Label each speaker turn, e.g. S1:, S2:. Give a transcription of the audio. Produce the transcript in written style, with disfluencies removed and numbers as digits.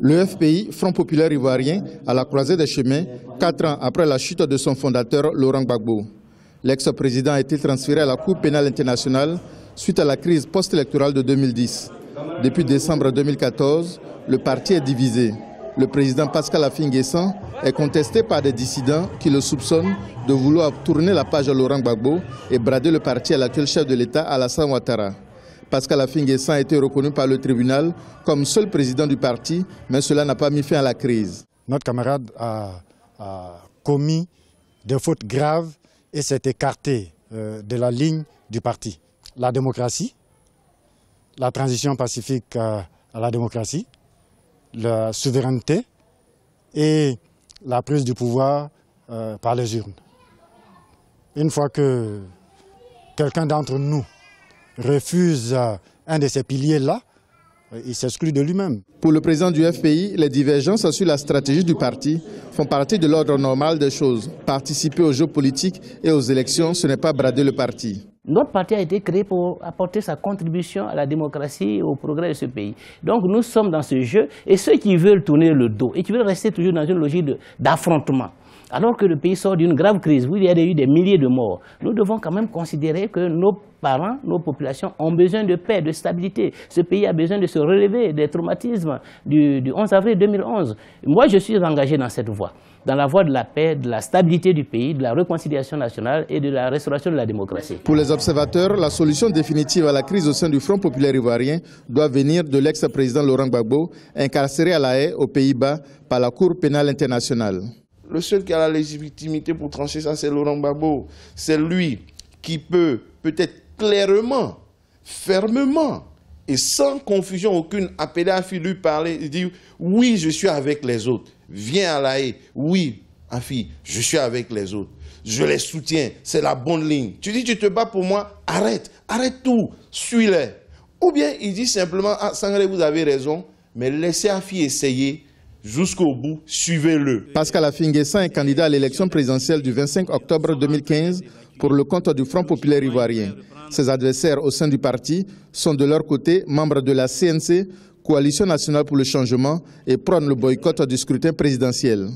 S1: Le FPI, Front populaire ivoirien, à la croisée des chemins, 4 ans après la chute de son fondateur, Laurent Gbagbo. L'ex-président a été transféré à la Cour pénale internationale suite à la crise post-électorale de 2010. Depuis décembre 2014, le parti est divisé. Le président Pascal Affi-N'Guessan est contesté par des dissidents qui le soupçonnent de vouloir tourner la page à Laurent Gbagbo et brader le parti à l'actuel chef de l'État, Alassane Ouattara. Pascal Affi-N'Guessan a été reconnu par le tribunal comme seul président du parti, mais cela n'a pas mis fin à la crise.
S2: Notre camarade a commis des fautes graves et s'est écarté de la ligne du parti. La démocratie, la transition pacifique à la démocratie, la souveraineté et la prise du pouvoir par les urnes. Une fois que quelqu'un d'entre nous refuse un de ces piliers-là, il s'exclut de lui-même.
S1: Pour le président du FPI, les divergences sur la stratégie du parti font partie de l'ordre normal des choses. Participer aux jeux politiques et aux élections, ce n'est pas brader le parti.
S3: Notre parti a été créé pour apporter sa contribution à la démocratie et au progrès de ce pays. Donc nous sommes dans ce jeu et ceux qui veulent tourner le dos et qui veulent rester toujours dans une logique d'affrontement, alors que le pays sort d'une grave crise où il y a eu des milliers de morts, nous devons quand même considérer que nos parents, nos populations ont besoin de paix, de stabilité. Ce pays a besoin de se relever des traumatismes du 11 avril 2011. Moi, je suis engagé dans cette voie, dans la voie de la paix, de la stabilité du pays, de la réconciliation nationale et de la restauration de la démocratie.
S1: Pour les observateurs, la solution définitive à la crise au sein du Front populaire ivoirien doit venir de l'ex-président Laurent Gbagbo, incarcéré à La Haye, aux Pays-Bas, par la Cour pénale internationale.
S4: Le seul qui a la légitimité pour trancher ça, c'est Laurent Gbagbo. C'est lui qui peut, peut-être clairement, fermement et sans confusion aucune, appeler Affi, lui parler et dire « Oui, je suis avec les autres. Viens à La Haye. Oui, Affi, je suis avec les autres. Je les soutiens. C'est la bonne ligne. Tu dis, tu te bats pour moi. Arrête. Arrête tout. Suis-les. » Ou bien il dit simplement « Ah, Sangaré, vous avez raison, mais laissez Affi essayer. Jusqu'au bout, suivez-le. »
S1: Pascal Affi-N'Guessan est candidat à l'élection présidentielle du 25 octobre 2015 pour le compte du Front populaire ivoirien. Ses adversaires au sein du parti sont de leur côté membres de la CNC, Coalition nationale pour le changement, et prônent le boycott du scrutin présidentiel.